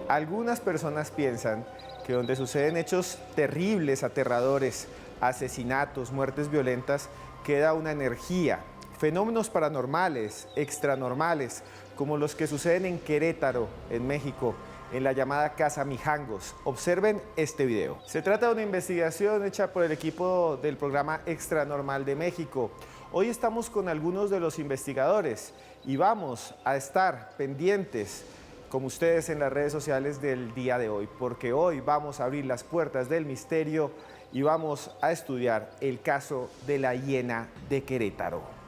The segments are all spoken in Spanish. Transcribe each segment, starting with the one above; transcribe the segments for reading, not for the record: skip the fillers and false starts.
Algunas personas piensan que donde suceden hechos terribles, aterradores, asesinatos, muertes violentas, queda una energía, fenómenos paranormales, extranormales, como los que suceden en Querétaro, en México, en la llamada Casa Mijangos. Observen este video. Se trata de una investigación hecha por el equipo del programa Extranormal de México. Hoy estamos con algunos de los investigadores y vamos a estar pendientes, como ustedes, en las redes sociales del día de hoy, porque hoy vamos a abrir las puertas del misterio y vamos a estudiar el caso de la hiena de Querétaro.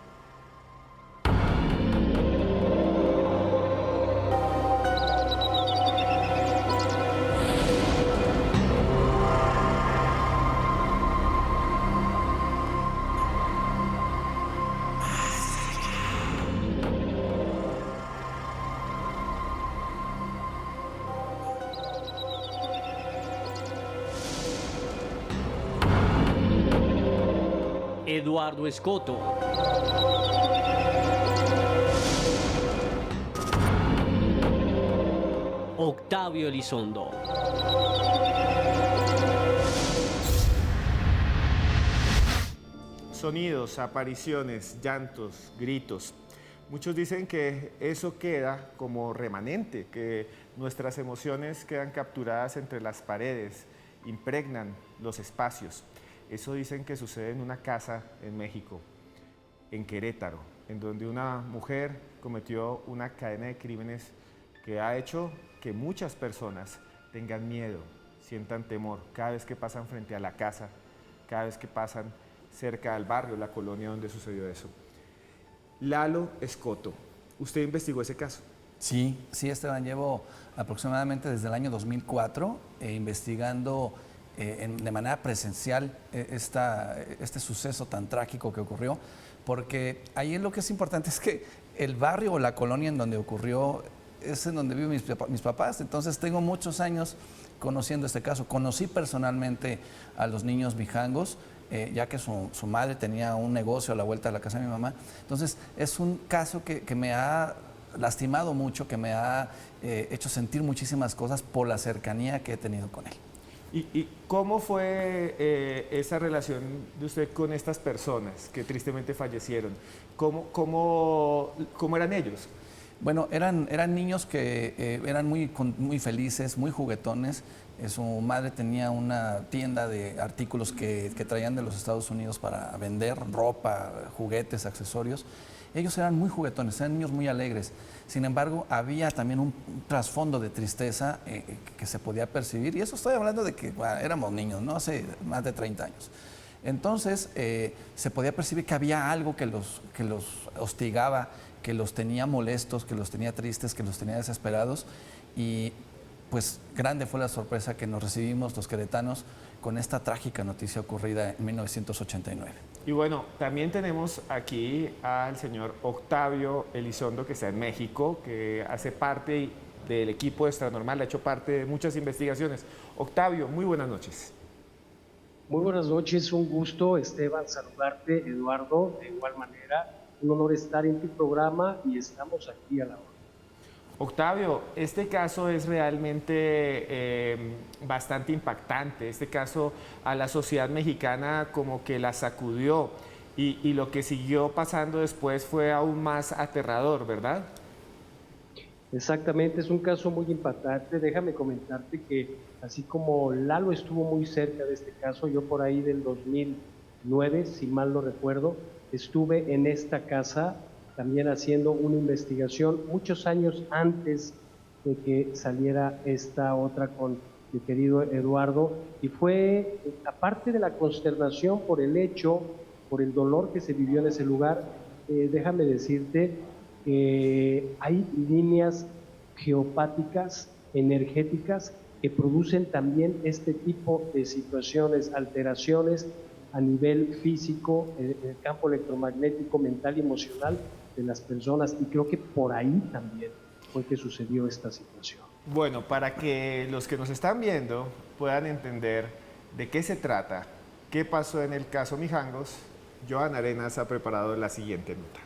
Eduardo Escoto. Octavio Elizondo. Sonidos, apariciones, llantos, gritos. Muchos dicen que eso queda como remanente, que nuestras emociones quedan capturadas entre las paredes, impregnan los espacios. Eso dicen que sucede en una casa en México, en Querétaro, en donde una mujer cometió una cadena de crímenes que ha hecho que muchas personas tengan miedo, sientan temor cada vez que pasan frente a la casa, cada vez que pasan cerca del barrio, la colonia donde sucedió eso. Lalo Escoto, ¿usted investigó ese caso? Sí, Esteban, llevo aproximadamente desde el año 2004 investigando de manera presencial este suceso tan trágico que ocurrió, porque ahí lo que es importante es que el barrio o la colonia en donde ocurrió es en donde viven mis papás, entonces tengo muchos años conociendo este caso. Conocí personalmente a los niños Mijangos, ya que su madre tenía un negocio a la vuelta de la casa de mi mamá, entonces es un caso que me ha lastimado mucho, que me ha hecho sentir muchísimas cosas por la cercanía que he tenido con él. ¿Y cómo fue esa relación de usted con estas personas que tristemente fallecieron? ¿Cómo eran ellos? Bueno, eran niños que eran muy felices, muy juguetones. Su madre tenía una tienda de artículos que traían de los Estados Unidos para vender, ropa, juguetes, accesorios. Ellos eran muy juguetones, eran niños muy alegres. Sin embargo, había también un trasfondo de tristeza que se podía percibir. Y eso estoy hablando de que éramos niños, ¿no? Hace más de 30 años. Entonces, se podía percibir que había algo que los hostigaba, que los tenía molestos, que los tenía tristes, que los tenía desesperados. Y pues grande fue la sorpresa que nos recibimos los queretanos con esta trágica noticia ocurrida en 1989. Y bueno, también tenemos aquí al señor Octavio Elizondo, que está en México, que hace parte del equipo de Extranormal, ha hecho parte de muchas investigaciones. Octavio, muy buenas noches. Muy buenas noches, un gusto, Esteban, saludarte, Eduardo, de igual manera, un honor estar en tu programa y estamos aquí a la hora. Octavio, este caso es realmente bastante impactante. Este caso a la sociedad mexicana como que la sacudió y lo que siguió pasando después fue aún más aterrador, ¿verdad? Exactamente, es un caso muy impactante. Déjame comentarte que así como Lalo estuvo muy cerca de este caso, yo por ahí del 2009, si mal no recuerdo, estuve en esta casa también haciendo una investigación muchos años antes de que saliera esta otra con mi querido Eduardo, y fue, aparte de la consternación por el hecho, por el dolor que se vivió en ese lugar, déjame decirte que hay líneas geopáticas, energéticas, que producen también este tipo de situaciones, alteraciones a nivel físico, en el campo electromagnético, mental y emocional de las personas, y creo que por ahí también fue que sucedió esta situación. Bueno, para que los que nos están viendo puedan entender de qué se trata, qué pasó en el caso Mijangos, Joan Arenas ha preparado la siguiente nota.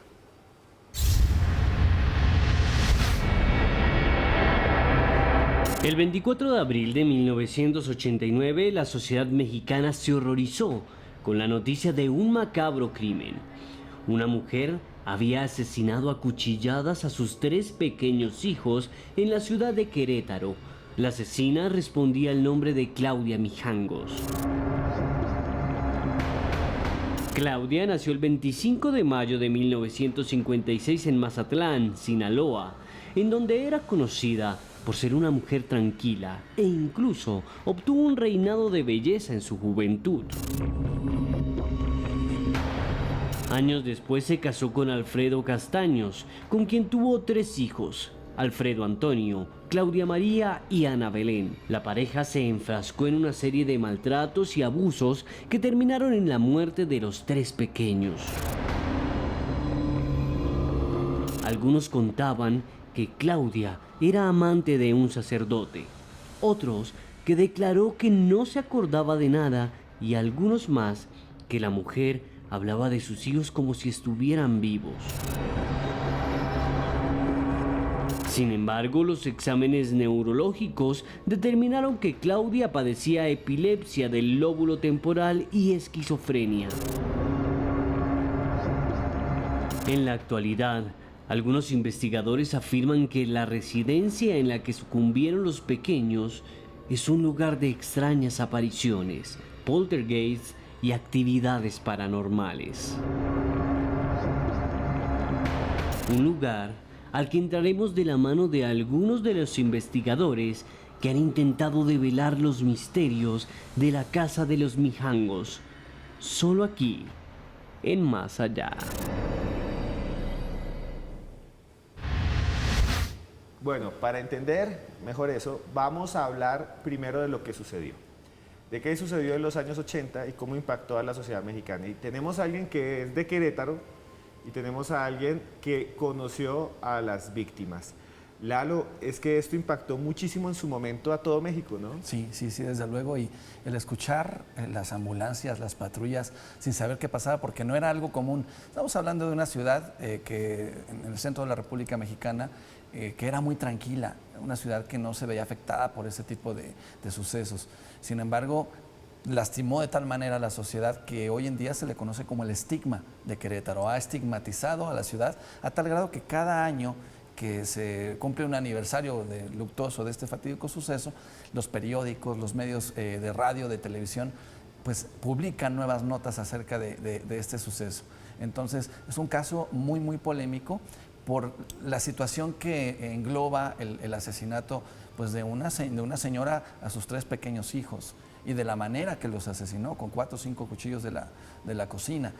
El 24 de abril de 1989, la sociedad mexicana se horrorizó con la noticia de un macabro crimen. Una mujer había asesinado a cuchilladas a sus 3 pequeños hijos en la ciudad de Querétaro. La asesina respondía al nombre de Claudia Mijangos. Claudia nació el 25 de mayo de 1956 en Mazatlán, Sinaloa, en donde era conocida por ser una mujer tranquila e incluso obtuvo un reinado de belleza en su juventud. Años después se casó con Alfredo Castaños, con quien tuvo 3 hijos, Alfredo Antonio, Claudia María y Ana Belén. La pareja se enfrascó en una serie de maltratos y abusos que terminaron en la muerte de los 3 pequeños. Algunos contaban que Claudia era amante de un sacerdote, otros que declaró que no se acordaba de nada y algunos más que la mujer hablaba de sus hijos como si estuvieran vivos. Sin embargo, los exámenes neurológicos determinaron que Claudia padecía epilepsia del lóbulo temporal y esquizofrenia. En la actualidad, algunos investigadores afirman que la residencia en la que sucumbieron los pequeños es un lugar de extrañas apariciones, poltergeists y actividades paranormales. Un lugar al que entraremos de la mano de algunos de los investigadores que han intentado develar los misterios de la casa de los Mijangos, solo aquí, en Más Allá. Bueno, para entender mejor eso, vamos a hablar primero de lo que sucedió. De qué sucedió en los años 80 y cómo impactó a la sociedad mexicana. Y tenemos a alguien que es de Querétaro y tenemos a alguien que conoció a las víctimas. Lalo, es que esto impactó muchísimo en su momento a todo México, ¿no? Sí, sí, sí, desde luego. Y el escuchar las ambulancias, las patrullas, sin saber qué pasaba, porque no era algo común. Estamos hablando de una ciudad que en el centro de la República Mexicana, que era muy tranquila, una ciudad que no se veía afectada por ese tipo de sucesos. Sin embargo, lastimó de tal manera a la sociedad que hoy en día se le conoce como el estigma de Querétaro. Ha estigmatizado a la ciudad a tal grado que cada año que se cumple un aniversario luctuoso de este fatídico suceso, los periódicos, los medios de radio, de televisión, pues publican nuevas notas acerca de este suceso. Entonces, es un caso muy, muy polémico por la situación que engloba el asesinato pues, de una señora a sus 3 pequeños hijos y de la manera que los asesinó, con 4 o 5 cuchillos de la cocina.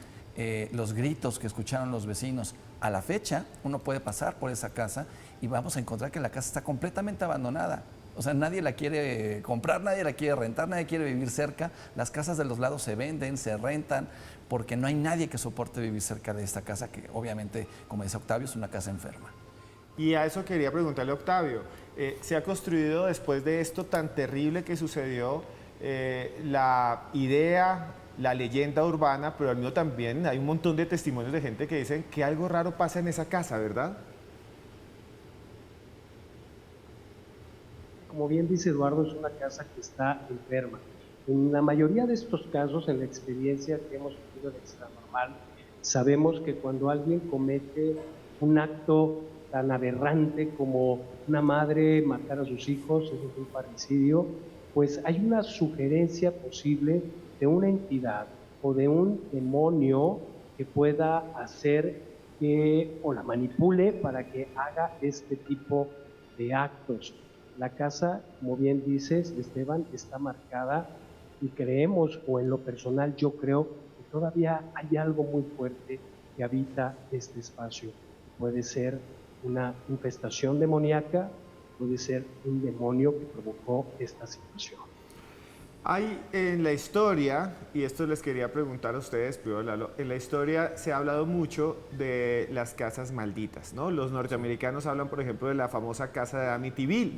Los gritos que escucharon los vecinos. A la fecha, uno puede pasar por esa casa y vamos a encontrar que la casa está completamente abandonada. O sea, nadie la quiere comprar, nadie la quiere rentar, nadie quiere vivir cerca. Las casas de los lados se venden, se rentan, porque no hay nadie que soporte vivir cerca de esta casa, que obviamente, como dice Octavio, es una casa enferma. Y a eso quería preguntarle a Octavio. ¿Se ha construido después de esto tan terrible que sucedió la idea, la leyenda urbana, pero al mismo también hay un montón de testimonios de gente que dicen que algo raro pasa en esa casa, ¿verdad? Como bien dice Eduardo, es una casa que está enferma. En la mayoría de estos casos, en la experiencia que hemos tenido de Extranormal, sabemos que cuando alguien comete un acto tan aberrante como una madre matar a sus hijos, eso es un parricidio, pues hay una sugerencia posible de una entidad o de un demonio que pueda hacer que o la manipule para que haga este tipo de actos. La casa, como bien dices, Esteban, está marcada y creemos, o en lo personal yo creo, que todavía hay algo muy fuerte que habita este espacio. Puede ser una infestación demoníaca, puede ser un demonio que provocó esta situación. Hay en la historia, y esto les quería preguntar a ustedes, primero Lalo, en la historia se ha hablado mucho de las casas malditas, ¿no? Los norteamericanos hablan, por ejemplo, de la famosa casa de Amityville.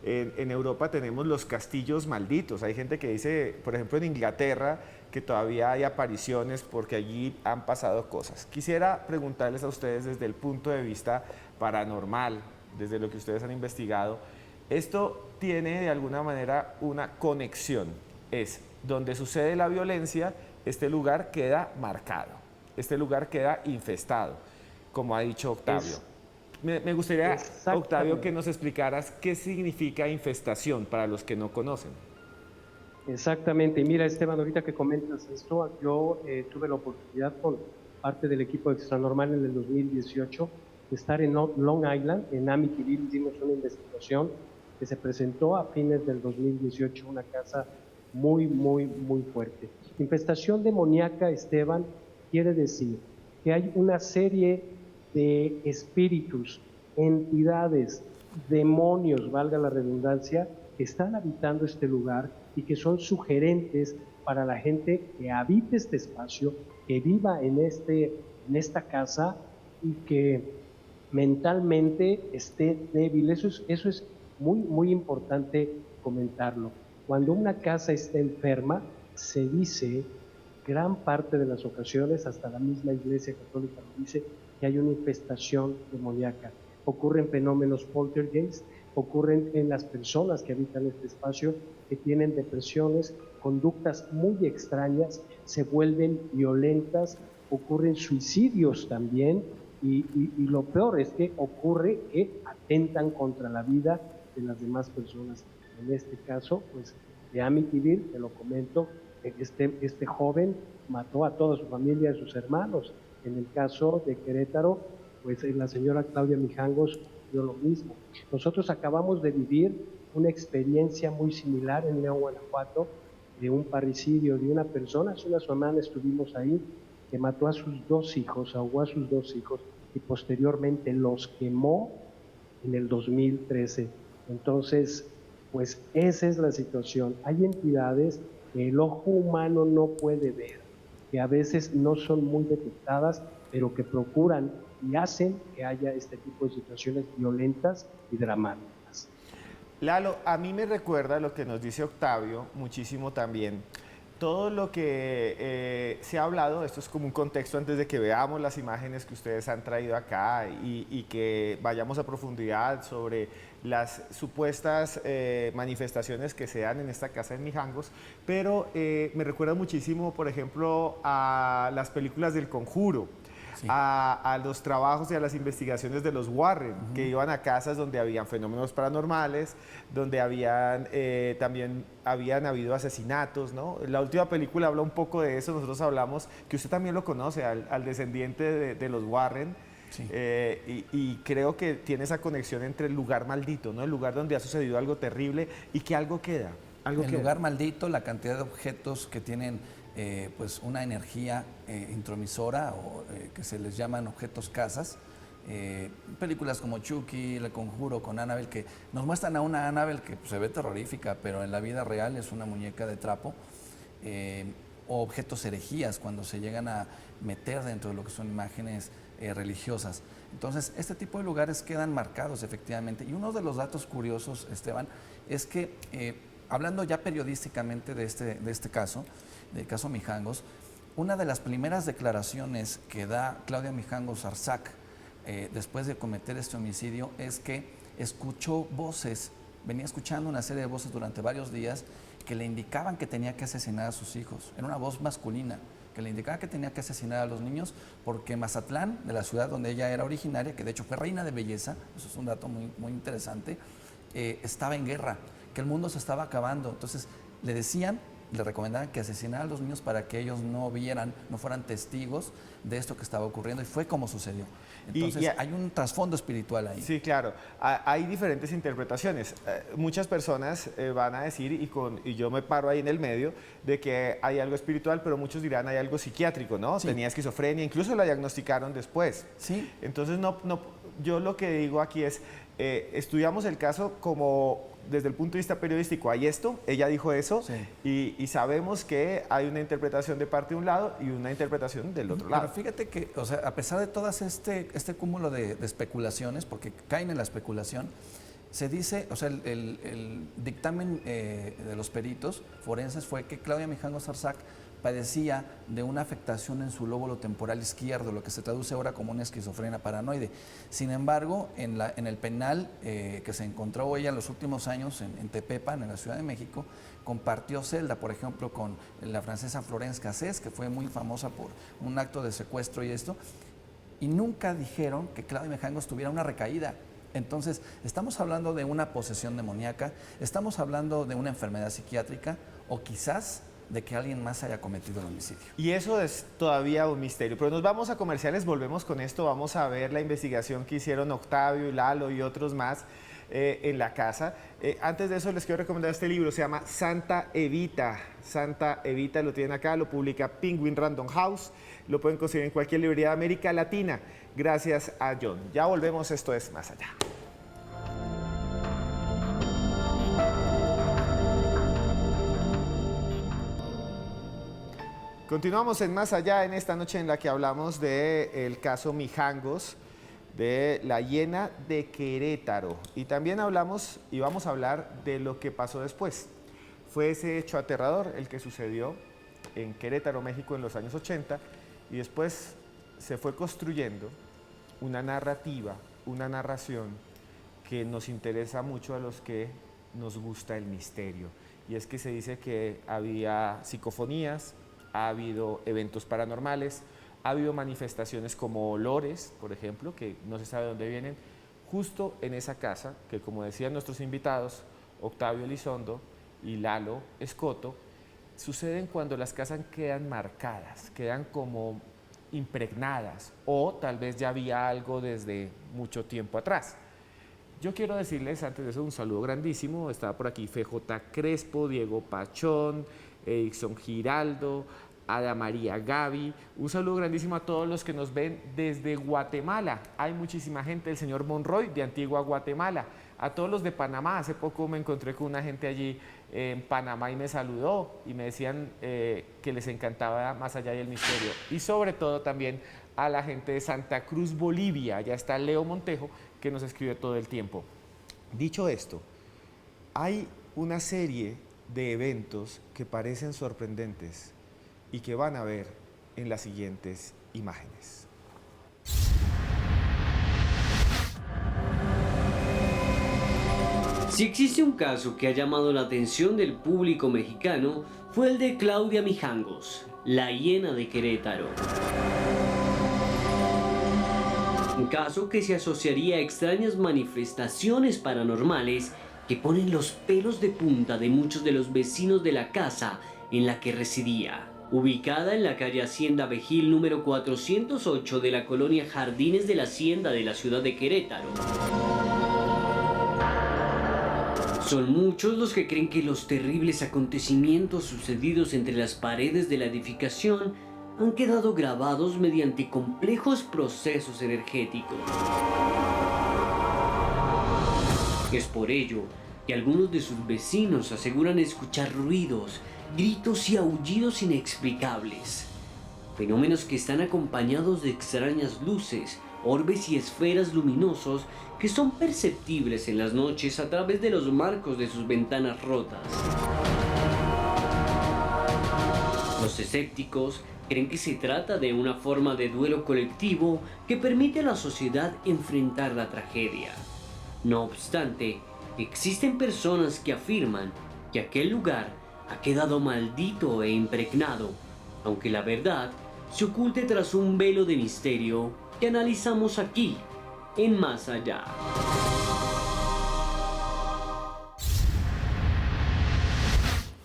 En Europa tenemos los castillos malditos. Hay gente que dice, por ejemplo, en Inglaterra, que todavía hay apariciones porque allí han pasado cosas. Quisiera preguntarles a ustedes desde el punto de vista paranormal, desde lo que ustedes han investigado, ¿esto tiene de alguna manera una conexión. Es donde sucede la violencia, este lugar queda marcado, este lugar queda infestado, como ha dicho Octavio. Me gustaría, Octavio, que nos explicaras qué significa infestación para los que no conocen. Exactamente, y mira Esteban, ahorita que comentas esto, yo tuve la oportunidad con parte del equipo de Extranormal en el 2018 de estar en Long Island, en Amityville. Hicimos una investigación que se presentó a fines del 2018, una casa muy fuerte. Infestación demoníaca, Esteban, quiere decir que hay una serie de espíritus, entidades, demonios, valga la redundancia, que están habitando este lugar y que son sugerentes para la gente que habite este espacio, que viva en esta casa y que mentalmente esté débil. Eso es muy importante comentarlo. Cuando una casa está enferma, se dice, gran parte de las ocasiones, hasta la misma Iglesia Católica lo dice, que hay una infestación demoníaca. Ocurren fenómenos poltergeist, ocurren en las personas que habitan este espacio, que tienen depresiones, conductas muy extrañas, se vuelven violentas, ocurren suicidios también, y lo peor es que ocurre que atentan contra la vida de las demás personas. En este caso, pues, de Amityville, te lo comento, este joven mató a toda su familia, a sus hermanos. En el caso de Querétaro, pues la señora Claudia Mijangos dio lo mismo. Nosotros acabamos de vivir una experiencia muy similar en León, Guanajuato, de un parricidio de una persona. Hace una semana estuvimos ahí, que mató a sus 2 hijos, ahogó a sus 2 hijos y posteriormente los quemó en el 2013. Entonces, pues esa es la situación. Hay entidades que el ojo humano no puede ver, que a veces no son muy detectadas, pero que procuran y hacen que haya este tipo de situaciones violentas y dramáticas. Lalo, a mí me recuerda lo que nos dice Octavio muchísimo también. Todo lo que se ha hablado, esto es como un contexto antes de que veamos las imágenes que ustedes han traído acá y que vayamos a profundidad sobre las supuestas manifestaciones que se dan en esta casa en Mijangos, pero me recuerda muchísimo, por ejemplo, a las películas del Conjuro. Sí. A los trabajos y a las investigaciones de los Warren, que iban a casas donde habían fenómenos paranormales, donde también habían habido asesinatos, ¿no? La última película habla un poco de eso. Nosotros hablamos, que usted también lo conoce, al descendiente de los Warren. Sí. Y creo que tiene esa conexión entre el lugar maldito, ¿no? El lugar donde ha sucedido algo terrible y que algo queda. El lugar maldito, la cantidad de objetos que tienen pues una energía intromisora, o que se les llaman objetos casas. Películas como Chucky, El Conjuro, con Annabelle, que nos muestran a una Annabelle que se ve terrorífica, pero en la vida real es una muñeca de trapo. O objetos herejías, cuando se llegan a meter dentro de lo que son imágenes religiosas. Entonces, este tipo de lugares quedan marcados efectivamente. Y uno de los datos curiosos, Esteban, es que hablando ya periodísticamente de este caso, del caso Mijangos, una de las primeras declaraciones que da Claudia Mijangos Arzac después de cometer este homicidio es que escuchó voces, venía escuchando una serie de voces durante varios días que le indicaban que tenía que asesinar a sus hijos. Era una voz masculina que le indicaba que tenía que asesinar a los niños porque Mazatlán, de la ciudad donde ella era originaria, que de hecho fue reina de belleza, eso es un dato muy interesante, estaba en guerra, que el mundo se estaba acabando. Entonces le recomendaban que asesinara a los niños para que ellos no vieran, no fueran testigos de esto que estaba ocurriendo, y fue como sucedió. Entonces hay un trasfondo espiritual ahí. Sí, claro. Hay diferentes interpretaciones. Muchas personas van a decir, y yo me paro ahí en el medio, de que hay algo espiritual, pero muchos dirán hay algo psiquiátrico, ¿no? Sí. Tenía esquizofrenia, incluso la diagnosticaron después. Sí. Entonces, yo lo que digo aquí es, estudiamos el caso como desde el punto de vista periodístico. Hay esto, ella dijo eso, sí. y sabemos que hay una interpretación de parte de un lado y una interpretación del otro lado. Pero fíjate que, o sea, a pesar de todas este cúmulo de especulaciones, porque caen en la especulación, se dice, o sea, el dictamen de los peritos forenses fue que Claudia Mijangos Arzac padecía de una afectación en su lóbulo temporal izquierdo, lo que se traduce ahora como una esquizofrenia paranoide. Sin embargo, en el penal que se encontró ella en los últimos años en Tepepan, en la Ciudad de México, compartió celda, por ejemplo, con la francesa Florence Cassés, que fue muy famosa por un acto de secuestro y esto, y nunca dijeron que Claudia Mijangos tuviera una recaída. Entonces, estamos hablando de una posesión demoníaca, estamos hablando de una enfermedad psiquiátrica o quizás de que alguien más haya cometido el homicidio. Y eso es todavía un misterio. Pero nos vamos a comerciales, volvemos con esto, vamos a ver la investigación que hicieron Octavio y Lalo y otros más en la casa. Antes de eso les quiero recomendar este libro, se llama Santa Evita. Santa Evita lo tienen acá, lo publica Penguin Random House, lo pueden conseguir en cualquier librería de América Latina, gracias a John. Ya volvemos, esto es Más Allá. Continuamos en Más Allá en esta noche en la que hablamos del caso Mijangos, de la hiena de Querétaro. Y también hablamos y vamos a hablar de lo que pasó después. Fue ese hecho aterrador el que sucedió en Querétaro, México, en los años 80, y después se fue construyendo una narrativa, una narración que nos interesa mucho a los que nos gusta el misterio. Y es que se dice que había psicofonías, ha habido eventos paranormales, ha habido manifestaciones como olores, por ejemplo, que no se sabe de dónde vienen, justo en esa casa, que como decían nuestros invitados, Octavio Elizondo y Lalo Escoto, suceden cuando las casas quedan marcadas, quedan como impregnadas, o tal vez ya había algo desde mucho tiempo atrás. Yo quiero decirles antes de eso un saludo grandísimo, estaba por aquí FJ Crespo, Diego Pachón, Edison Giraldo, Ada María Gaby, un saludo grandísimo a todos los que nos ven desde Guatemala. Hay muchísima gente, el señor Monroy de Antigua Guatemala, a todos los de Panamá. Hace poco me encontré con una gente allí en Panamá y me saludó y me decían que les encantaba Más Allá del Misterio. Y sobre todo también a la gente de Santa Cruz, Bolivia. Allá está Leo Montejo, que nos escribe todo el tiempo. Dicho esto, hay una serie de eventos que parecen sorprendentes y que van a ver en las siguientes imágenes. Si existe un caso que ha llamado la atención del público mexicano, fue el de Claudia Mijangos, la hiena de Querétaro. Un caso que se asociaría a extrañas manifestaciones paranormales que ponen los pelos de punta de muchos de los vecinos de la casa en la que residía. Ubicada en la calle Hacienda Vejil número 408 de la colonia Jardines de la Hacienda de la ciudad de Querétaro. Son muchos los que creen que los terribles acontecimientos sucedidos entre las paredes de la edificación han quedado grabados mediante complejos procesos energéticos. Es por ello que algunos de sus vecinos aseguran escuchar ruidos, gritos y aullidos inexplicables. Fenómenos que están acompañados de extrañas luces, orbes y esferas luminosos que son perceptibles en las noches a través de los marcos de sus ventanas rotas. Los escépticos creen que se trata de una forma de duelo colectivo que permite a la sociedad enfrentar la tragedia. No obstante, existen personas que afirman que aquel lugar ha quedado maldito e impregnado, aunque la verdad se oculte tras un velo de misterio que analizamos aquí, en Más Allá.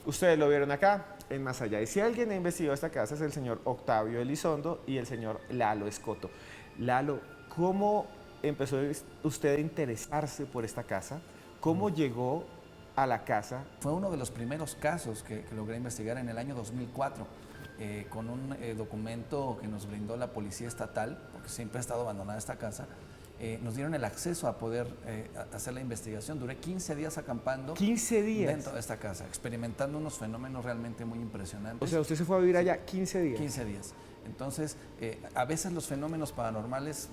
Ustedes lo vieron acá, en Más Allá. Y si alguien ha investigado esta casa es el señor Octavio Elizondo y el señor Lalo Escoto. Lalo, ¿cómo empezó usted a interesarse por esta casa? ¿Cómo llegó a la casa? Fue uno de los primeros casos que logré investigar en el año 2004, con un documento que nos brindó la Policía Estatal, porque siempre ha estado abandonada esta casa. Nos dieron el acceso a poder hacer la investigación. Duré 15 días acampando. 15 días. Dentro de esta casa, experimentando unos fenómenos realmente muy impresionantes. O sea, usted se fue a vivir allá 15 días. 15 días. Entonces, a veces los fenómenos paranormales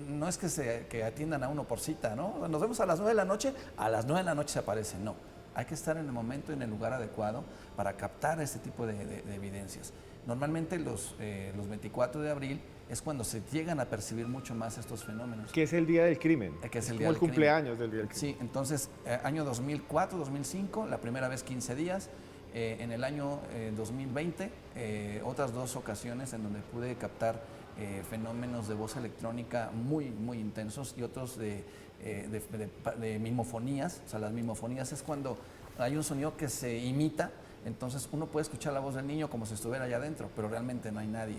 no es que atiendan a uno por cita, ¿no? Nos vemos a las 9 de la noche, a las 9 de la noche se aparecen, no. hay que estar en el momento y en el lugar adecuado para captar este tipo de evidencias. Normalmente los 24 de abril es cuando se llegan a percibir mucho más estos fenómenos. Que es el día del crimen. Que es el como día el del cumpleaños del día del crimen. Sí, entonces, año 2004, 2005, la primera vez 15 días. En el año 2020, otras 2 ocasiones en donde pude captar fenómenos de voz electrónica muy, muy intensos y otros de mimofonías. O sea, las mimofonías es cuando hay un sonido que se imita, entonces uno puede escuchar la voz del niño como si estuviera allá adentro, pero realmente no hay nadie.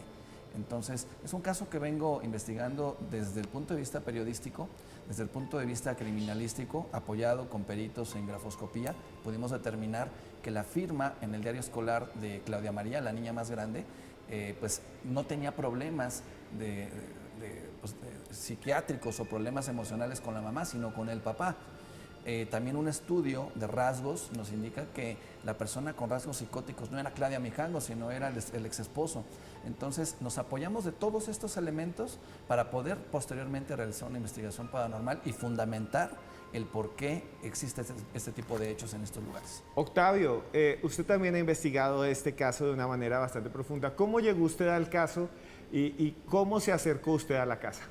Entonces, es un caso que vengo investigando desde el punto de vista periodístico, desde el punto de vista criminalístico, apoyado con peritos en grafoscopía. Pudimos determinar que la firma en el diario escolar de Claudia María, la niña más grande, pues no tenía problemas de psiquiátricos o problemas emocionales con la mamá, sino con el papá. También un estudio de rasgos nos indica que la persona con rasgos psicóticos no era Claudia Mijango, sino era el ex esposo. Entonces nos apoyamos de todos estos elementos para poder posteriormente realizar una investigación paranormal y fundamentar el por qué existe este tipo de hechos en estos lugares. Octavio, usted también ha investigado este caso de una manera bastante profunda. ¿Cómo llegó usted al caso y cómo se acercó usted a la casa?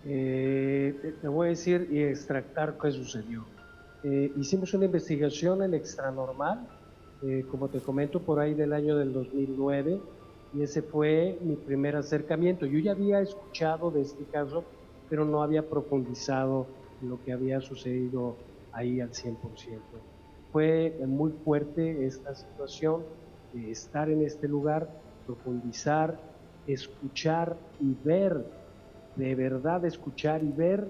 Te voy a decir y extractar qué sucedió. Hicimos una investigación en Extranormal, como te comento, por ahí del año del 2009, y ese fue mi primer acercamiento. Yo ya había escuchado de este caso, pero no había profundizado en lo que había sucedido ahí al 100%. Fue muy fuerte esta situación de estar en este lugar, profundizar, escuchar y ver, de verdad escuchar y ver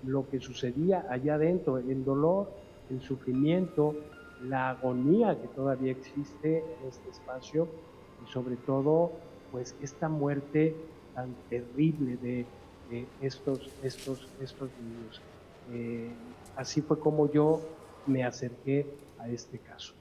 lo que sucedía allá adentro, el dolor, el sufrimiento, la agonía que todavía existe en este espacio y sobre todo pues esta muerte tan terrible de estos niños. Así fue como yo me acerqué a este caso.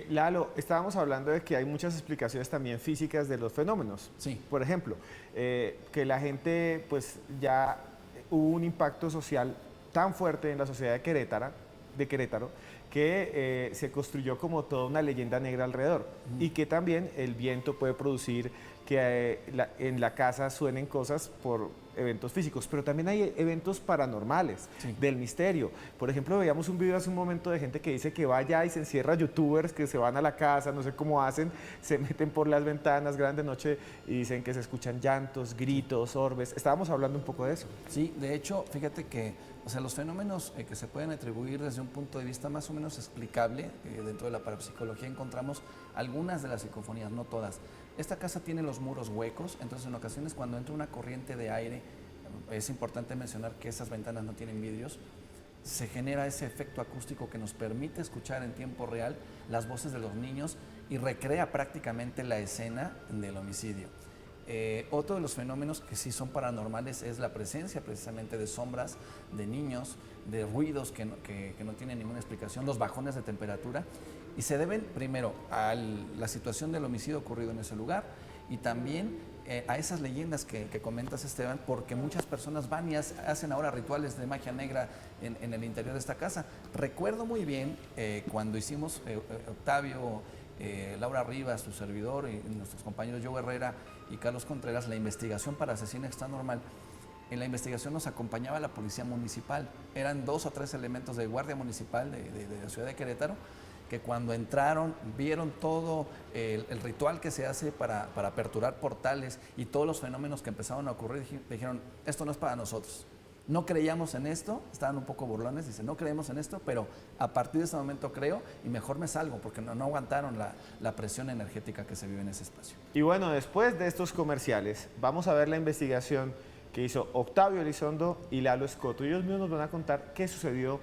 Lalo, estábamos hablando de que hay muchas explicaciones también físicas de los fenómenos. Sí. Por ejemplo, que la gente, pues ya hubo un impacto social tan fuerte en la sociedad de Querétaro, que se construyó como toda una leyenda negra alrededor. Y que también el viento puede producir que en la casa suenen cosas por eventos físicos, pero también hay eventos paranormales, sí, del misterio. Por ejemplo, veíamos un video hace un momento de gente que dice que va allá y se encierra, youtubers que se van a la casa, no sé cómo hacen, se meten por las ventanas grande noche y dicen que se escuchan llantos, gritos, orbes. Estábamos hablando un poco de eso. Sí, de hecho, fíjate que los fenómenos que se pueden atribuir desde un punto de vista más o menos explicable, dentro de la parapsicología encontramos algunas de las psicofonías, no todas. Esta casa tiene los muros huecos, entonces en ocasiones cuando entra una corriente de aire, es importante mencionar que esas ventanas no tienen vidrios, se genera ese efecto acústico que nos permite escuchar en tiempo real las voces de los niños y recrea prácticamente la escena del homicidio. Otro de los fenómenos que sí son paranormales es la presencia precisamente de sombras, de niños, de ruidos que no tienen ninguna explicación, los bajones de temperatura, y se deben primero a la situación del homicidio ocurrido en ese lugar y también a esas leyendas que comentas, Esteban, porque muchas personas van y hacen ahora rituales de magia negra en el interior de esta casa. Recuerdo muy bien cuando hicimos Octavio, Laura Rivas, su servidor, y nuestros compañeros Joe Herrera y Carlos Contreras, la investigación para Asesina Extranormal. En la investigación nos acompañaba la policía municipal. Eran 2 o 3 elementos de guardia municipal de la ciudad de Querétaro, que cuando entraron, vieron todo el ritual que se hace para aperturar portales y todos los fenómenos que empezaron a ocurrir, dijeron, esto no es para nosotros. No creíamos en esto, estaban un poco burlones, dicen, no creemos en esto, pero a partir de ese momento creo y mejor me salgo, porque no aguantaron la presión energética que se vive en ese espacio. Y bueno, después de estos comerciales, vamos a ver la investigación que hizo Octavio Elizondo y Lalo Escoto. Ellos mismos nos van a contar qué sucedió,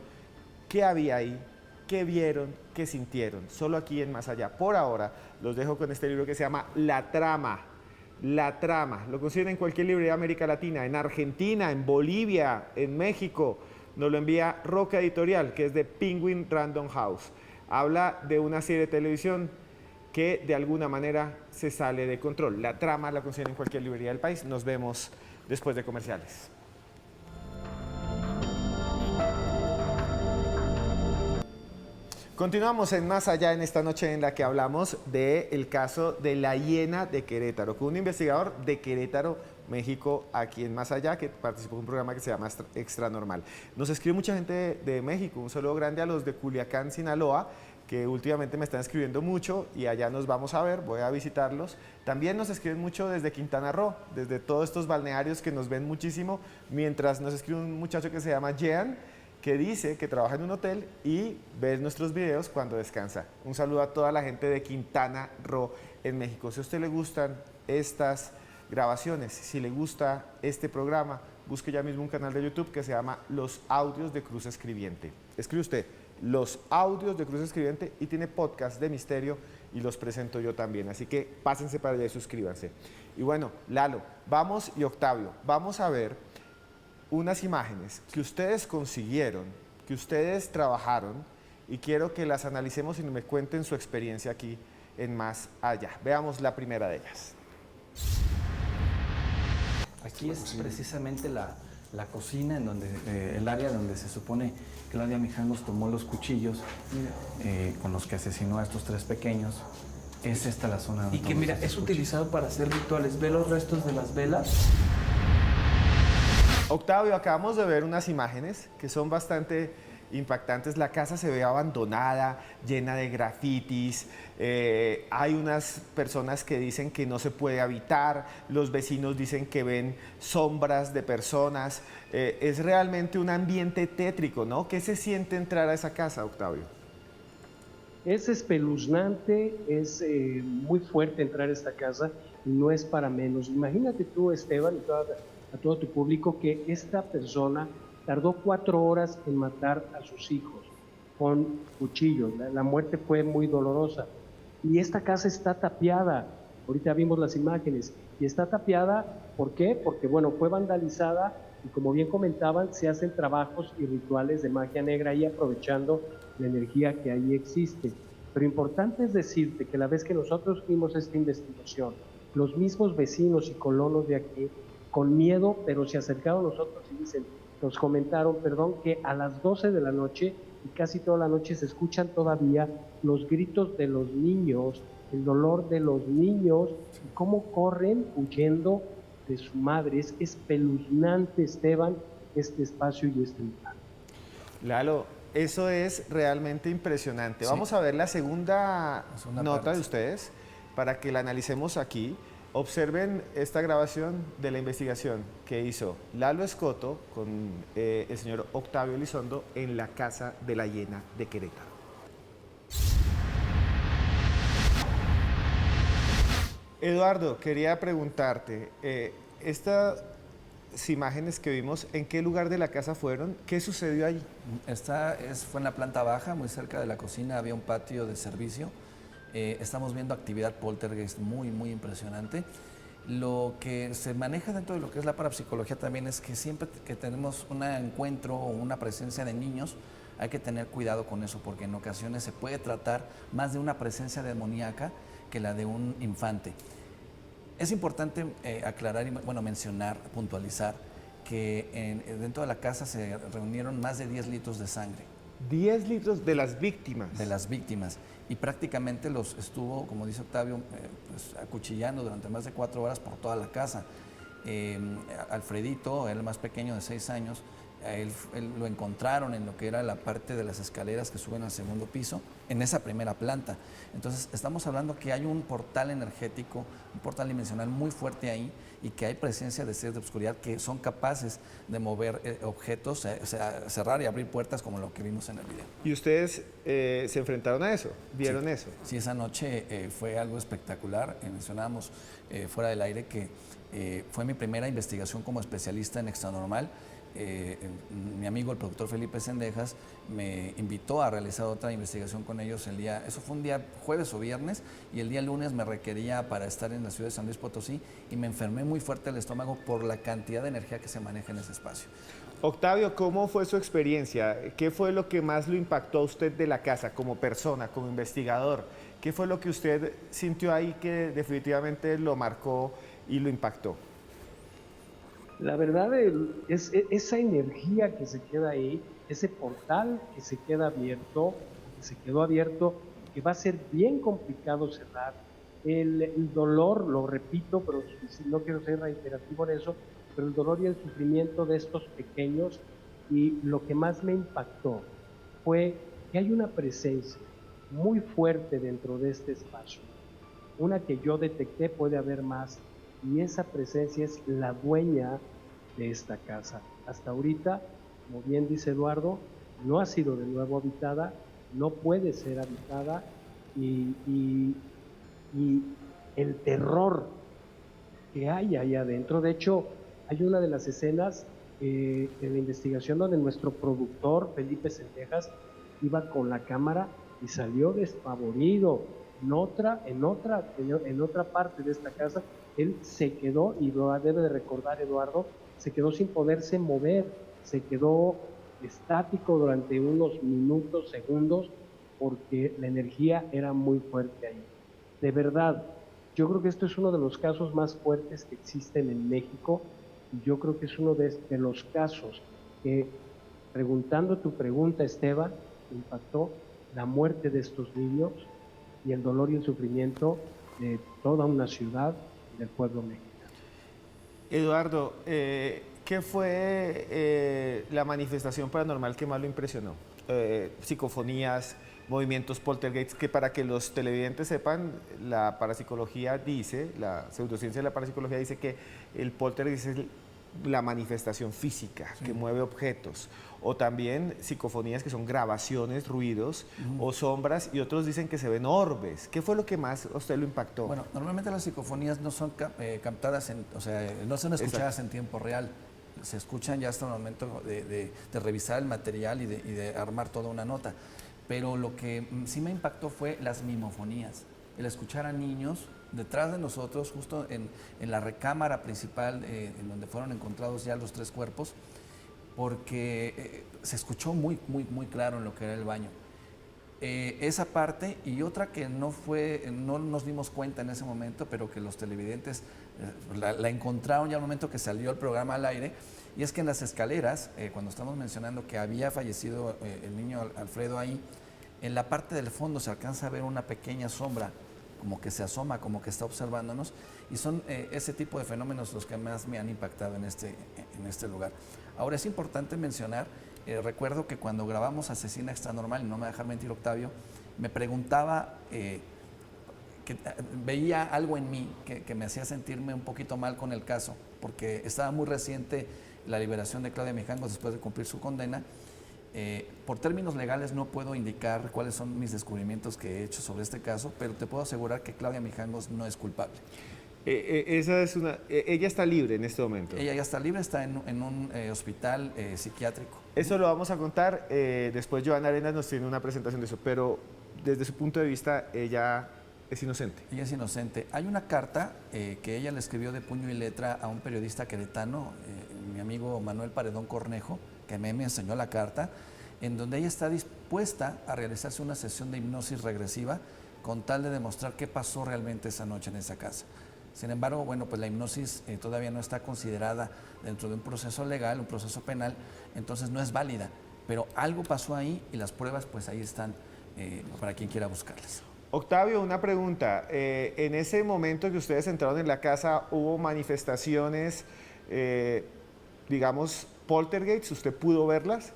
qué había ahí, qué vieron, qué sintieron, solo aquí en Más Allá. Por ahora, los dejo con este libro que se llama La Trama. La Trama, lo consiguen en cualquier librería de América Latina, en Argentina, en Bolivia, en México. Nos lo envía Roca Editorial, que es de Penguin Random House. Habla de una serie de televisión que de alguna manera se sale de control. La Trama la consiguen en cualquier librería del país. Nos vemos después de comerciales. Continuamos en Más Allá en esta noche en la que hablamos del caso de la hiena de Querétaro, con un investigador de Querétaro, México, aquí en Más Allá, que participó en un programa que se llama Extra Normal. Nos escribe mucha gente de México, un saludo grande a los de Culiacán, Sinaloa, que últimamente me están escribiendo mucho y allá nos vamos a ver, voy a visitarlos. También nos escriben mucho desde Quintana Roo, desde todos estos balnearios que nos ven muchísimo, mientras nos escribe un muchacho que se llama Jean, que dice que trabaja en un hotel y ve nuestros videos cuando descansa. Un saludo a toda la gente de Quintana Roo en México. Si a usted le gustan estas grabaciones, si le gusta este programa, busque ya mismo un canal de YouTube que se llama Los Audios de Cruz Escribiente. Escribe usted Los Audios de Cruz Escribiente y tiene podcast de misterio y los presento yo también. Así que pásense para allá y suscríbanse. Y bueno, Lalo, vamos y Octavio, vamos a ver unas imágenes que ustedes consiguieron, que ustedes trabajaron y quiero que las analicemos y me cuenten su experiencia aquí en Más Allá. Veamos la primera de ellas. Aquí es precisamente la cocina, en donde, el área donde se supone que Claudia Mijangos tomó los cuchillos con los que asesinó a estos 3 pequeños. Es esta la zona donde y que mira, es utilizado para hacer rituales. Ve los restos de las velas. Octavio, acabamos de ver unas imágenes que son bastante impactantes. La casa se ve abandonada, llena de grafitis. Hay unas personas que dicen que no se puede habitar. Los vecinos dicen que ven sombras de personas. Es realmente un ambiente tétrico, ¿no? ¿Qué se siente entrar a esa casa, Octavio? Es espeluznante, es muy fuerte entrar a esta casa y no es para menos. Imagínate tú, Esteban, y a todo tu público, que esta persona tardó 4 horas en matar a sus hijos con cuchillos. La muerte fue muy dolorosa. Y esta casa está tapiada. Ahorita vimos las imágenes. Y está tapiada, ¿por qué? Porque, bueno, fue vandalizada y, como bien comentaban, se hacen trabajos y rituales de magia negra ahí, aprovechando la energía que ahí existe. Pero importante es decirte que la vez que nosotros vimos esta investigación, los mismos vecinos y colonos de aquí, con miedo, pero se acercaron a nosotros y nos comentaron, que a las 12 de la noche y casi toda la noche se escuchan todavía los gritos de los niños, el dolor de los niños, y cómo corren huyendo de su madre. Es espeluznante, Esteban, este espacio y este lugar. Lalo, eso es realmente impresionante. Sí. Vamos a ver la segunda nota parte de ustedes para que la analicemos aquí. Observen esta grabación de la investigación que hizo Lalo Escoto con el señor Octavio Elizondo en la Casa de la Hiena de Querétaro. Eduardo, quería preguntarte, estas imágenes que vimos, ¿en qué lugar de la casa fueron? ¿Qué sucedió allí? Fue en la planta baja, muy cerca de la cocina, había un patio de servicio. Estamos viendo actividad poltergeist muy, muy impresionante. Lo que se maneja dentro de lo que es la parapsicología también es que siempre que tenemos un encuentro o una presencia de niños, hay que tener cuidado con eso, porque en ocasiones se puede tratar más de una presencia demoníaca que la de un infante. Es importante aclarar y mencionar, puntualizar, que dentro de la casa se reunieron más de 10 litros de sangre. 10 litros de las víctimas. De las víctimas. Y prácticamente los estuvo, como dice Octavio, acuchillando durante más de 4 horas por toda la casa. Alfredito, el más pequeño de 6 años, él lo encontraron en lo que era la parte de las escaleras que suben al segundo piso, en esa primera planta. Entonces, estamos hablando que hay un portal energético, un portal dimensional muy fuerte ahí, y que hay presencia de seres de oscuridad que son capaces de mover objetos, cerrar y abrir puertas, como lo que vimos en el video. ¿Y ustedes se enfrentaron a eso? ¿Vieron eso? Sí, esa noche fue algo espectacular. Mencionábamos fuera del aire que fue mi primera investigación como especialista en Extranormal. Mi amigo el productor Felipe Sendejas me invitó a realizar otra investigación con ellos eso fue un día jueves o viernes, y el día lunes me requería para estar en la ciudad de San Luis Potosí, y me enfermé muy fuerte el estómago por la cantidad de energía que se maneja en ese espacio. Octavio, ¿cómo fue su experiencia? ¿Qué fue lo que más lo impactó a usted de la casa como persona, como investigador? ¿Qué fue lo que usted sintió ahí que definitivamente lo marcó y lo impactó? La verdad es esa energía que se queda ahí, ese portal que se queda abierto, que se quedó abierto, que va a ser bien complicado cerrar. El dolor, lo repito, pero no quiero ser reiterativo en eso, pero el dolor y el sufrimiento de estos pequeños, y lo que más me impactó fue que hay una presencia muy fuerte dentro de este espacio, una que yo detecté, puede haber más, y esa presencia es la dueña de esta casa. Hasta ahorita, como bien dice Eduardo, no ha sido de nuevo habitada, no puede ser habitada, y el terror que hay ahí adentro. De hecho, hay una de las escenas de la investigación donde nuestro productor, Felipe Sendejas, iba con la cámara y salió despavorido. En otra parte de esta casa, él se quedó, y lo debe de recordar Eduardo, se quedó sin poderse mover, se quedó estático durante unos minutos, segundos, porque la energía era muy fuerte ahí. De verdad, yo creo que esto es uno de los casos más fuertes que existen en México, y yo creo que es uno de los casos que, preguntando tu pregunta, Esteban, impactó la muerte de estos niños y el dolor y el sufrimiento de toda una ciudad y del pueblo mexicano. Eduardo, ¿qué fue la manifestación paranormal que más lo impresionó? Psicofonías, movimientos poltergeist, que para que los televidentes sepan, la parapsicología dice, la pseudociencia de la parapsicología dice que el poltergeist es la manifestación física, que mueve objetos, o también psicofonías, que son grabaciones, ruidos o sombras, y otros dicen que se ven orbes. ¿Qué fue lo que más a usted lo impactó? Bueno, normalmente las psicofonías no son captadas, o sea, no son escuchadas en tiempo real. Se escuchan ya hasta el momento de revisar el material y de armar toda una nota. Pero lo que sí me impactó fue las mimofonías, el escuchar a niños detrás de nosotros, justo en la recámara principal, en donde fueron encontrados ya los 3 cuerpos, porque se escuchó muy claro en lo que era el baño. Esa parte, y otra que no nos dimos cuenta en ese momento, pero que los televidentes la encontraron ya al momento que salió el programa al aire, y es que en las escaleras, cuando estamos mencionando que había fallecido el niño Alfredo ahí, en la parte del fondo se alcanza a ver una pequeña sombra, como que se asoma, como que está observándonos, y son ese tipo de fenómenos los que más me han impactado en este lugar. Ahora, es importante mencionar, recuerdo que cuando grabamos Asesina Extranormal, y no me va a dejar mentir Octavio, me preguntaba, que veía algo en mí que me hacía sentirme un poquito mal con el caso, porque estaba muy reciente la liberación de Claudia Mijangos después de cumplir su condena. Por términos legales no puedo indicar cuáles son mis descubrimientos que he hecho sobre este caso, pero te puedo asegurar que Claudia Mijangos no es culpable. Ella está libre en este momento. Ella ya está libre, está en un hospital psiquiátrico. Eso lo vamos a contar. Después Joana Arenas nos tiene una presentación de eso, pero desde su punto de vista ella es inocente. Ella es inocente. Hay una carta que ella le escribió de puño y letra a un periodista queretano, mi amigo Manuel Paredón Cornejo, que me enseñó la carta, en donde ella está dispuesta a realizarse una sesión de hipnosis regresiva con tal de demostrar qué pasó realmente esa noche en esa casa. Sin embargo, bueno, pues la hipnosis todavía no está considerada dentro de un proceso legal, un proceso penal, entonces no es válida, pero algo pasó ahí y las pruebas pues ahí están para quien quiera buscarlas. Octavio, una pregunta. En ese momento que ustedes entraron en la casa, ¿hubo manifestaciones, digamos, poltergeist? ¿Usted pudo verlas?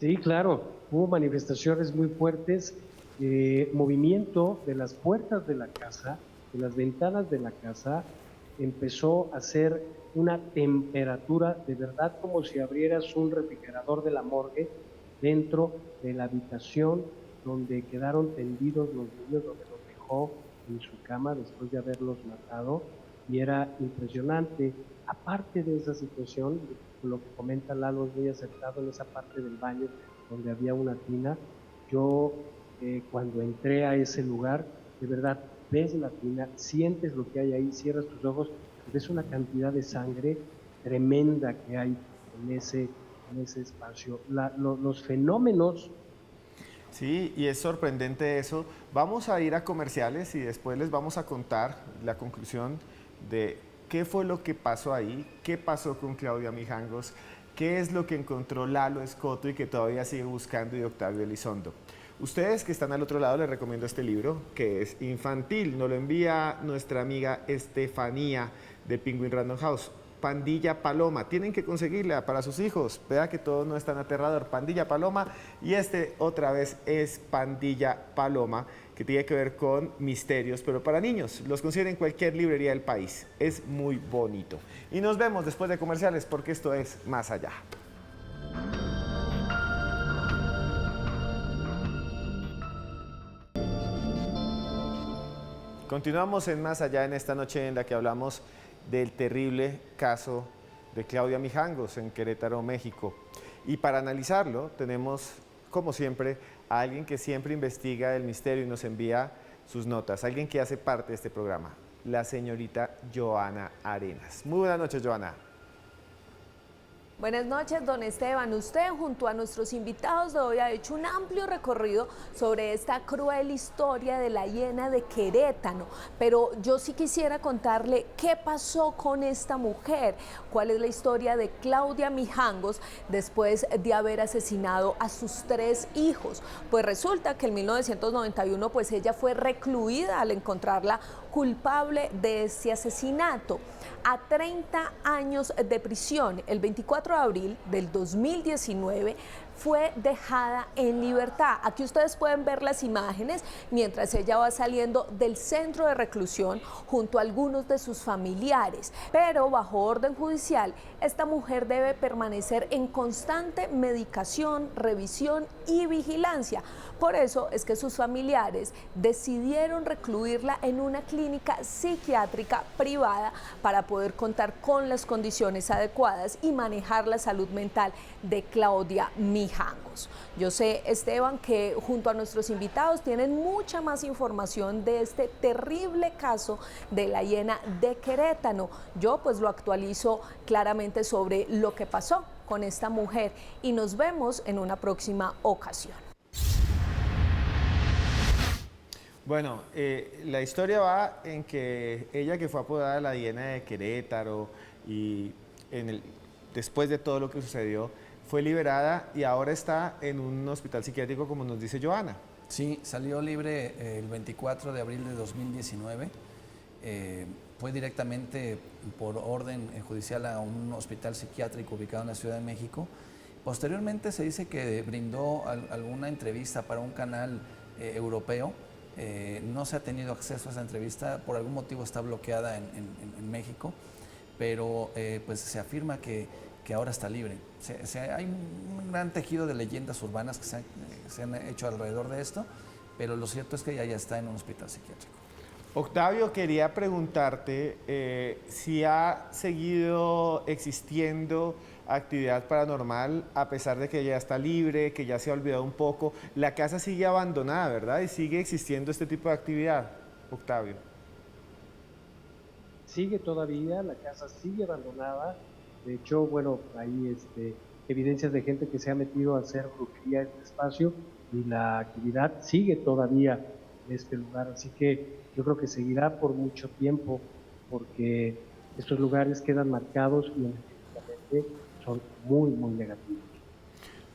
Sí, claro, hubo manifestaciones muy fuertes, movimiento de las puertas de la casa, de las ventanas de la casa, empezó a ser una temperatura de verdad como si abrieras un refrigerador de la morgue dentro de la habitación donde quedaron tendidos los niños, donde los dejó en su cama después de haberlos matado, y era impresionante. Aparte de esa situación, lo que comenta Lalo es muy acertado, en esa parte del baño donde había una tina. Yo cuando entré a ese lugar, de verdad, ves la tina, sientes lo que hay ahí, cierras tus ojos, ves una cantidad de sangre tremenda que hay en ese espacio. Los fenómenos... Sí, y es sorprendente eso. Vamos a ir a comerciales y después les vamos a contar la conclusión de qué fue lo que pasó ahí, qué pasó con Claudia Mijangos, ¿Qué es lo que encontró Lalo Escoto y que todavía sigue buscando, y Octavio Elizondo? Ustedes que están al otro lado les recomiendo este libro, que es infantil. Nos lo envía nuestra amiga Estefanía de Penguin Random House. Pandilla Paloma. Tienen que conseguirla para sus hijos. Vea que todo no es tan aterrador. Pandilla Paloma. Y este otra vez es Pandilla Paloma, que tiene que ver con misterios, pero para niños. Los consiguen en cualquier librería del país. Es muy bonito. Y nos vemos después de comerciales, porque esto es Más Allá. Continuamos en Más Allá en esta noche en la que hablamos del terrible caso de Claudia Mijangos en Querétaro, México. Y para analizarlo tenemos, como siempre, a alguien que siempre investiga el misterio y nos envía sus notas, alguien que hace parte de este programa, la señorita Joana Arenas. Muy buenas noches, Joana. Buenas noches, don Esteban. Usted junto a nuestros invitados de hoy ha hecho un amplio recorrido sobre esta cruel historia de la hiena de Querétaro, pero yo sí quisiera contarle qué pasó con esta mujer, cuál es la historia de Claudia Mijangos después de haber asesinado a sus 3 hijos. Pues resulta que en 1991 pues ella fue recluida al encontrarla culpable de este asesinato. A 30 años de prisión, el 24 de abril del 2019, fue dejada en libertad. Aquí ustedes pueden ver las imágenes mientras ella va saliendo del centro de reclusión junto a algunos de sus familiares. Pero bajo orden judicial, esta mujer debe permanecer en constante medicación, revisión y vigilancia. Por eso es que sus familiares decidieron recluirla en una clínica psiquiátrica privada para poder contar con las condiciones adecuadas y manejar la salud mental de Claudia Mijangos. Yo sé, Esteban, que junto a nuestros invitados tienen mucha más información de este terrible caso de la hiena de Querétaro. Yo pues lo actualizo claramente sobre lo que pasó con esta mujer y nos vemos en una próxima ocasión. Bueno, la historia va en que ella, que fue apodada la hiena de Querétaro, y después de todo lo que sucedió, fue liberada y ahora está en un hospital psiquiátrico, como nos dice Joana. Sí, salió libre el 24 de abril de 2019. Fue directamente por orden judicial a un hospital psiquiátrico ubicado en la Ciudad de México. Posteriormente se dice que brindó alguna entrevista para un canal europeo. No se ha tenido acceso a esa entrevista, por algún motivo está bloqueada en México, pero pues se afirma que ahora está libre. Hay un gran tejido de leyendas urbanas que se han hecho alrededor de esto, pero lo cierto es que ella ya está en un hospital psiquiátrico. Octavio, quería preguntarte si ha seguido existiendo actividad paranormal a pesar de que ya está libre, que ya se ha olvidado un poco. La casa sigue abandonada, ¿verdad? Y sigue existiendo este tipo de actividad, Octavio. Sigue todavía, la casa sigue abandonada. De hecho, bueno, hay evidencias de gente que se ha metido a hacer brujería en este espacio y la actividad sigue todavía en este lugar. Así que yo creo que seguirá por mucho tiempo porque estos lugares quedan marcados y energéticamente son muy, muy negativos.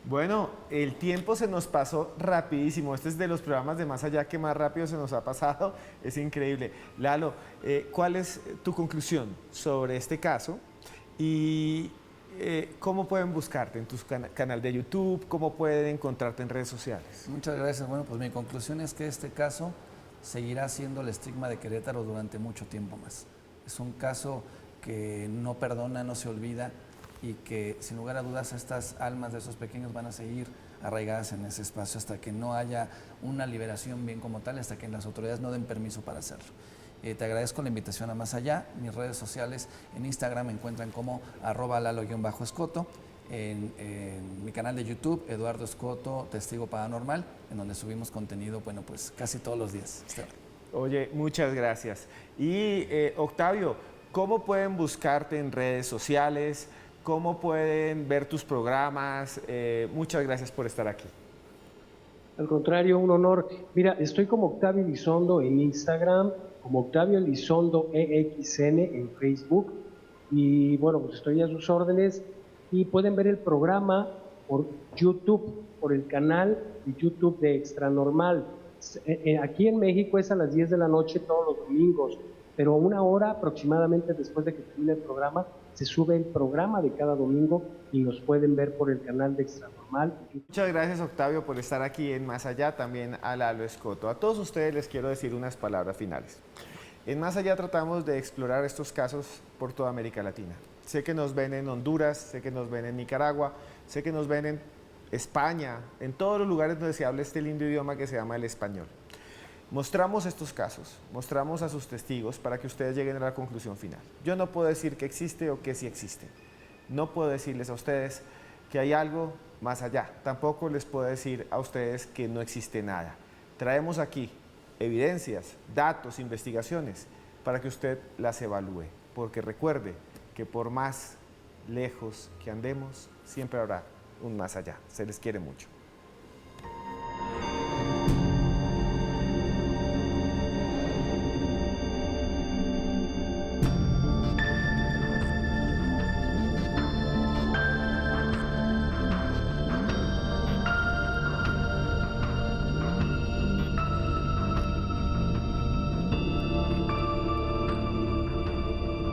Bueno, el tiempo se nos pasó rapidísimo. Este es de los programas de Más Allá que más rápido se nos ha pasado. Es increíble. Lalo, ¿cuál es tu conclusión sobre este caso? Y ¿cómo pueden buscarte en tu canal de YouTube? ¿Cómo pueden encontrarte en redes sociales? Muchas gracias. Bueno, pues mi conclusión es que este caso seguirá siendo el estigma de Querétaro durante mucho tiempo más. Es un caso que no perdona, no se olvida y que sin lugar a dudas estas almas de esos pequeños van a seguir arraigadas en ese espacio hasta que no haya una liberación bien como tal, hasta que las autoridades no den permiso para hacerlo. Te agradezco la invitación a Más Allá. Mis redes sociales en Instagram me encuentran como @lalo_escoto, en mi canal de YouTube, Eduardo Escoto, Testigo Paranormal, en donde subimos contenido, bueno, pues casi todos los días. Oye, muchas gracias. Y Octavio, ¿cómo pueden buscarte en redes sociales? ¿Cómo pueden ver tus programas? Muchas gracias por estar aquí. Al contrario, un honor. Mira, estoy como Octavio Elizondo en Instagram, como Octavio Elizondo EXN en Facebook. Y bueno, pues estoy a sus órdenes. y pueden ver el programa por YouTube, por el canal de YouTube de Extra Normal. Aquí en México es a las 10 de la noche todos los domingos, pero 1 hora aproximadamente después de que termine el programa, se sube el programa de cada domingo y nos pueden ver por el canal de Extra Normal. Muchas gracias, Octavio, por estar aquí en Más Allá, también a Lalo Escoto. A todos ustedes les quiero decir unas palabras finales. En Más Allá tratamos de explorar estos casos por toda América Latina. Sé que nos ven en Honduras, sé que nos ven en Nicaragua, sé que nos ven en España, en todos los lugares donde se habla este lindo idioma que se llama el español. Mostramos estos casos, mostramos a sus testigos para que ustedes lleguen a la conclusión final. Yo no puedo decir que existe o que sí existe. No puedo decirles a ustedes que hay algo más allá. Tampoco les puedo decir a ustedes que no existe nada. Traemos aquí evidencias, datos, investigaciones para que usted las evalúe. Porque recuerde que por más lejos que andemos, siempre habrá un más allá. Se les quiere mucho.